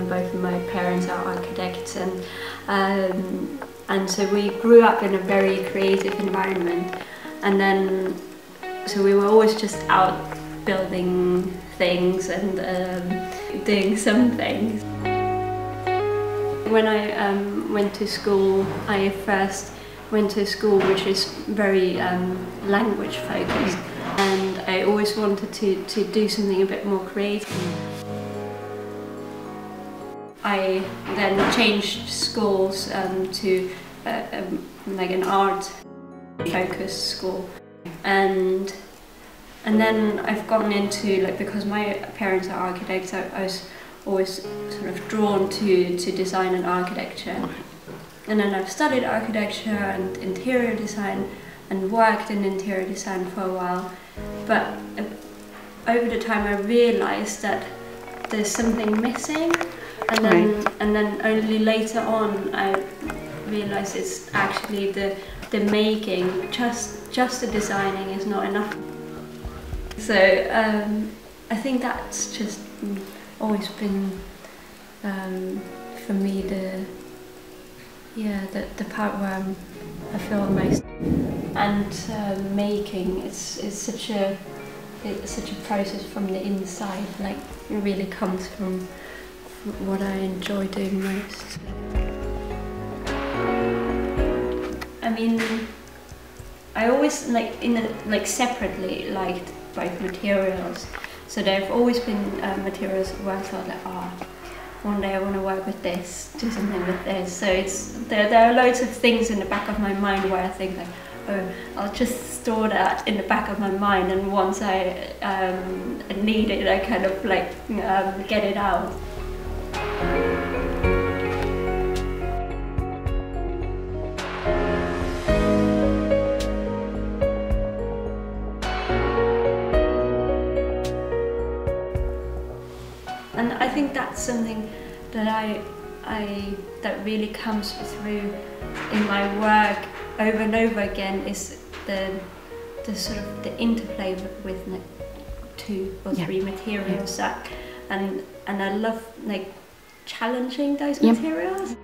both of my parents are architects, and so we grew up in a very creative environment, and then so we were always just out building things and doing some things. When I went to school, I first went to a school which is very language focused, and I always wanted to do something a bit more creative. I then changed schools to like an art focused school, and then I've gotten into, like, because my parents are architects, I was always sort of drawn to design and architecture. And then I've studied architecture and interior design and worked in interior design for a while. But over the time I realized that there's something missing, and then only later on I realized it's actually the making. Just the designing is not enough. So I think that's just always been for me the part where I feel most. And making is such a process from the inside. Like, it really comes from what I enjoy doing most. I mean, I always separately liked both materials. So there have always been materials where I thought, like, one day I want to work with this, do something with this. So there are loads of things in the back of my mind where I think, like, oh, I'll just store that in the back of my mind, and once I need it, I kind of get it out. And I think that's something that that really comes through in my work over and over again, is the sort of the interplay with like 2 or 3 materials, and I love, like, challenging those materials.